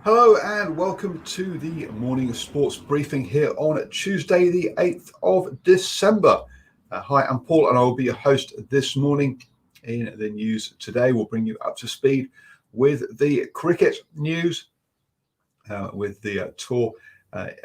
Hello and welcome to the morning sports briefing here on Tuesday, the 8th of December. Hi, I'm Paul and I will be your host this morning. In the news today, we'll bring you up to speed with the cricket news, with the tour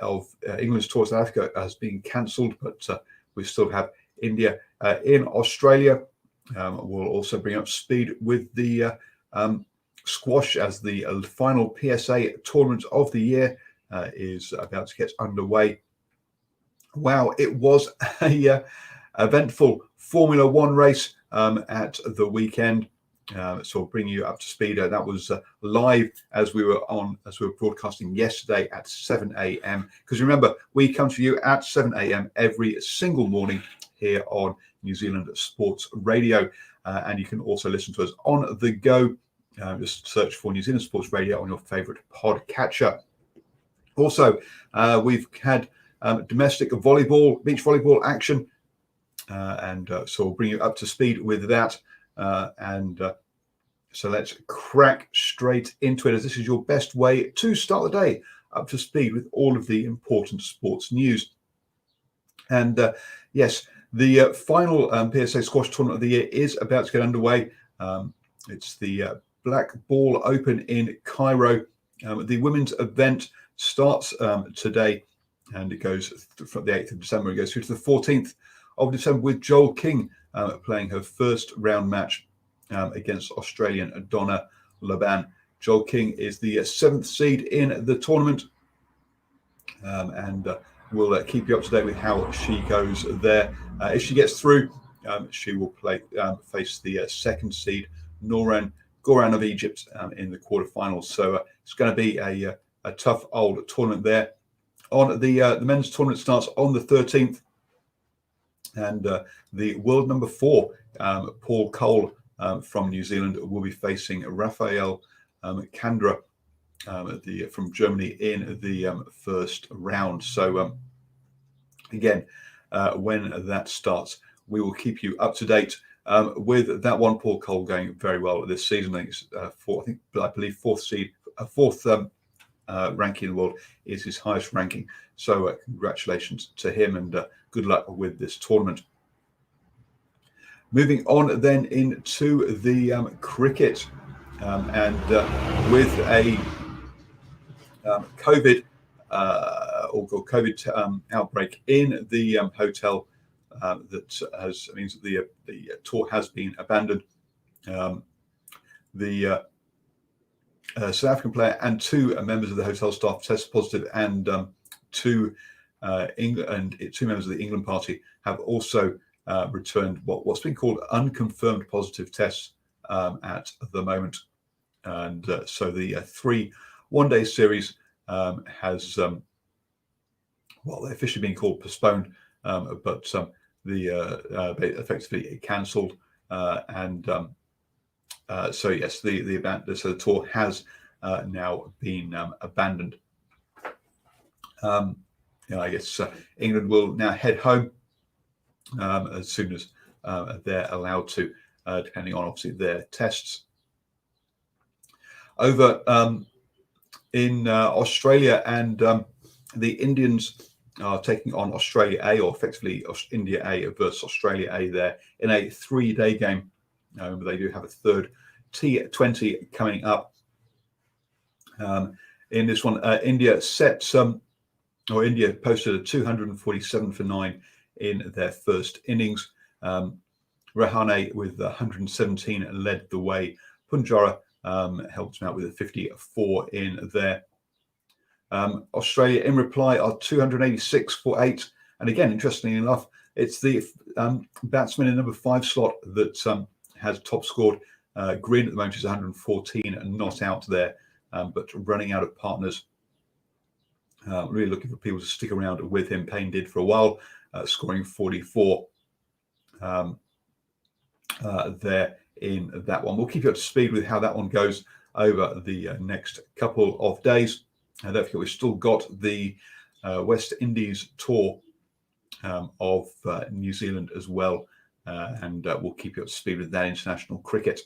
of England's tour to South Africa has been cancelled, but we still have India in Australia. We'll also bring up to speed with the squash as the final PSA tournament of the year is about to get underway. Wow, it was a eventful Formula One race at the weekend. So we'll bring you up to speed. That was live as we were broadcasting yesterday at 7 a.m. Because remember, we come to you at 7 a.m. every single morning here on New Zealand Sports Radio, and you can also listen to us on the go. Just search for New Zealand Sports Radio on your favourite podcatcher. Also, we've had domestic volleyball, beach volleyball action, and so we'll bring you up to speed with that. So let's crack straight into it, as this is your best way to start the day up to speed with all of the important sports news. And yes, the final PSA squash tournament of the year is about to get underway. It's the Black Ball Open in Cairo. The women's event starts today, and it goes from the 8th of December. It goes through to the 14th of December with Joel King playing her first round match against Australian Donna Laban. Joel King is the 7th seed in the tournament, and we'll keep you up to date with how she goes there. If she gets through, she will face the 2nd seed, Noran Goran of Egypt, in the quarterfinals. So it's going to be a tough old tournament there. On the men's tournament starts on the 13th, and the world number 4, Paul Cole from New Zealand, will be facing Rafael Kandra from Germany in the first round. So again, when that starts, we will keep you up to date with that one. Paul Cole going very well this season. I think it's I believe fourth ranking in the world is his highest ranking. So congratulations to him, and good luck with this tournament. Moving on then into the cricket, and with a COVID outbreak in the hotel. That means that the tour has been abandoned. The South African player and 2 members of the hotel staff test positive, and 2 members of the England party have also returned what's been called unconfirmed positive tests at the moment. And so the 3 one-day series has officially been called postponed, but effectively cancelled, and so yes, the tour has now been abandoned. I guess England will now head home as soon as they're allowed to, depending on obviously their tests. Over in Australia, and the Indians are taking on Australia A, or effectively India A versus Australia A there in a 3-day game. They do have a third T20 coming up. In this one, India posted a 247 for 9 in their first innings. Rahane with 117 led the way. Punjara helped him out with a 54 in there. Australia, in reply, are 286 for 8. And again, interestingly enough, it's the batsman in number 5 slot that has top scored. Green at the moment is 114 and not out there, but running out of partners. Really looking for people to stick around with him. Payne did for a while, scoring 44 there in that one. We'll keep you up to speed with how that one goes over the next couple of days. And don't forget, we've still got the West Indies tour of New Zealand as well, and we'll keep you up to speed with that international cricket.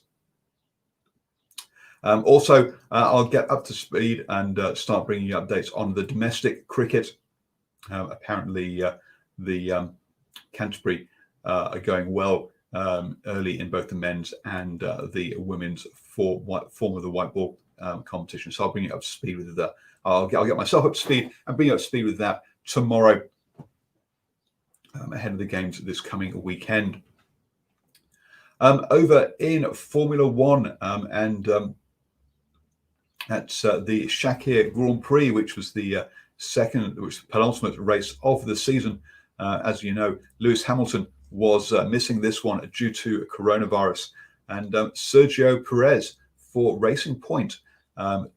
Also, I'll get up to speed and start bringing you updates on the domestic cricket. Apparently, the Canterbury are going well early in both the men's and the women's form of the white ball competition. So I'll bring you up to speed with that. I'll get myself up to speed and bring you up to speed with that tomorrow ahead of the games this coming weekend. Over in Formula One and at the Shakir Grand Prix, which was the penultimate race of the season. As you know, Lewis Hamilton was missing this one due to coronavirus, and Sergio Perez for Racing Point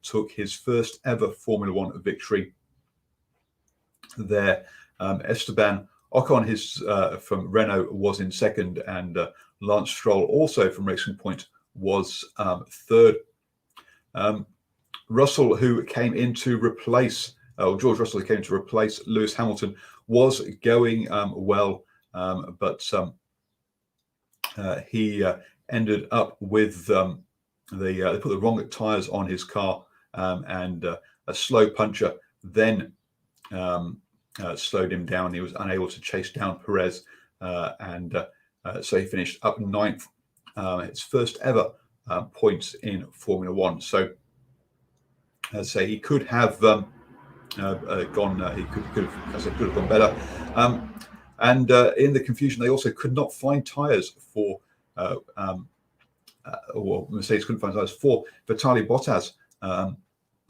took his first ever Formula One victory there. Esteban Ocon, from Renault, was in second, and Lance Stroll, also from Racing Point, was third. Russell, who came in to replace, George Russell, who came to replace Lewis Hamilton, was going well, but he ended up with they put the wrong tyres on his car, and a slow puncher then slowed him down. He was unable to chase down Perez, and so he finished up ninth, his first ever points in Formula One. So say he could have gone. He could have gone better. And in the confusion, they also could not find tyres for, or Mercedes couldn't find tyres for Vitaly Bottas, and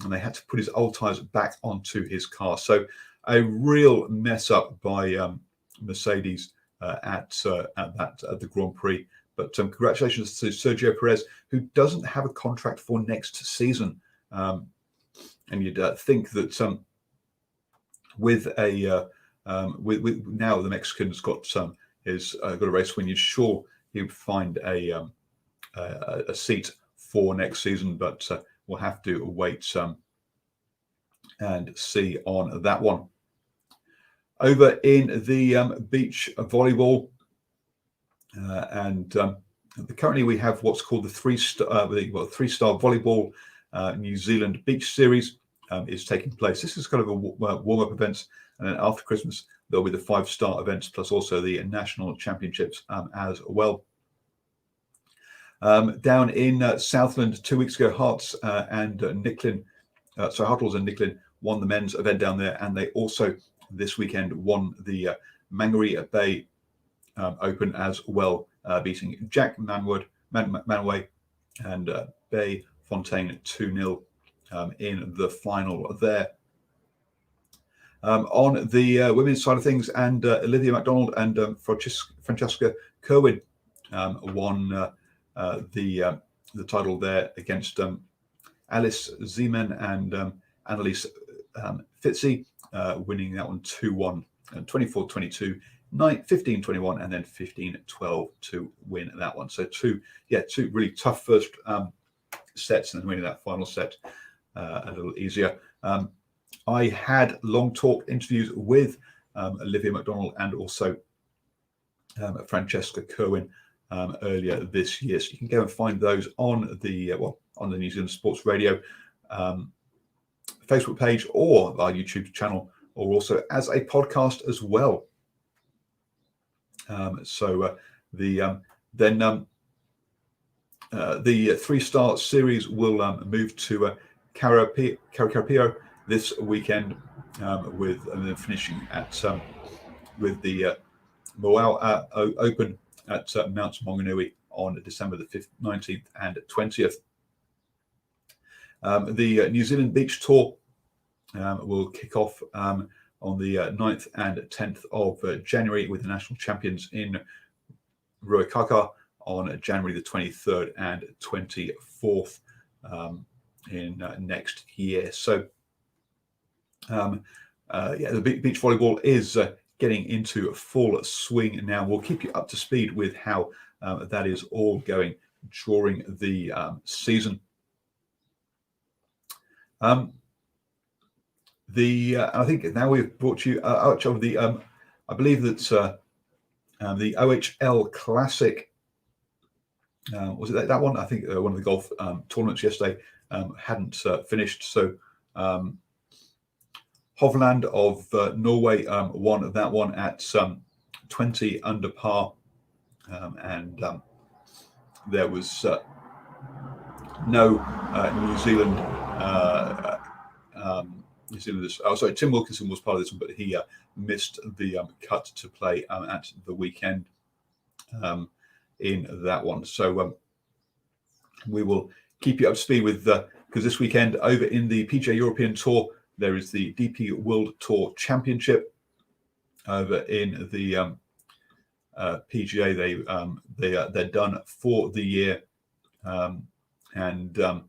they had to put his old tyres back onto his car. So a real mess up by Mercedes at the Grand Prix. But congratulations to Sergio Perez, who doesn't have a contract for next season. And you'd think that with now the Mexican's got a race win, you're sure he would find a seat for next season, but we'll have to wait and see on that one. Over in the beach volleyball, and currently we have what's called the three-star volleyball New Zealand Beach Series is taking place. This is kind of a warm-up event, and then after Christmas there'll be the 5-star events plus also the national championships as well. Down in Southland 2 weeks ago, Hartles and Nicklin won the men's event down there, and they also this weekend won the Mangere Bay Open as well, beating Jack Manway and Bay Fontaine 2-0 in the final there. On the women's side of things, and Olivia MacDonald and Francesca Kerwin won the title there against Alice Zeman and Annalise Fitzy, winning that one 2-1, 24-22, 15-21, and then 15-12 to win that one. So two really tough first sets, and then winning that final set a little easier. I had long talk interviews with Olivia MacDonald and also Francesca Kerwin earlier this year, so you can go and find those on the New Zealand Sports Radio Facebook page or our YouTube channel, or also as a podcast as well. The 3-star series will move to Carapio this weekend, and then finishing at with the Moau Open at Mount Maunganui on December the 5th, 19th and 20th. The New Zealand Beach Tour will kick off on the 9th and 10th of January with the national champions in Ruakaka on January the 23rd and 24th in next year. So the beach volleyball is getting into full swing now. We'll keep you up to speed with how that is all going during the season. I think now we've brought you out of the I believe that the OHL Classic Was it that one? I think one of the golf tournaments yesterday hadn't finished. So Hovland of Norway won that one at 20 under par. And there was no New Zealand. New Zealanders. Oh, sorry, Tim Wilkinson was part of this one, but he missed the cut to play at the weekend in that one. So we will keep you up to speed with because this weekend over in the PGA European Tour there is the DP World Tour Championship. Over in the PGA, they're done for the year, and for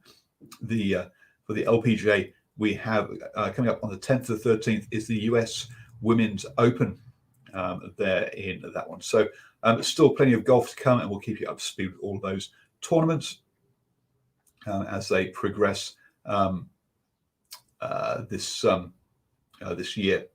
the LPGA we have coming up on the 10th to the 13th is the US Women's Open. There in that one. So still plenty of golf to come, and we'll keep you up to speed with all of those tournaments as they progress this year.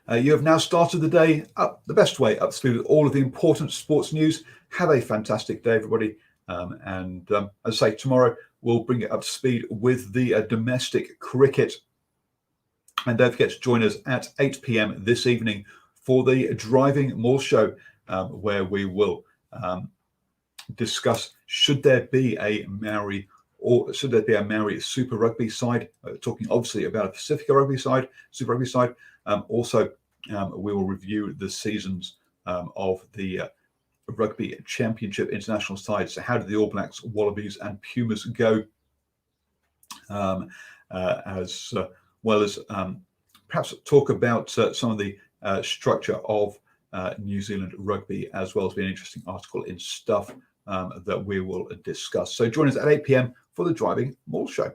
You have now started the day up the best way, up to speed with all of the important sports news. Have a fantastic day, everybody. And as I say, tomorrow we'll bring it up to speed with the domestic cricket. And don't forget to join us at 8 p.m. this evening for the Driving More Show, where we will discuss should there be a Maori Super Rugby side, talking obviously about a Pacifica Rugby side, Super Rugby side. Also, we will review the seasons of the Rugby Championship international side. So how did the All Blacks, Wallabies and Pumas go? As well as perhaps talk about some of the structure of New Zealand rugby, as well as be an interesting article in Stuff that we will discuss. So join us at 8 p.m. for the Driving More Show.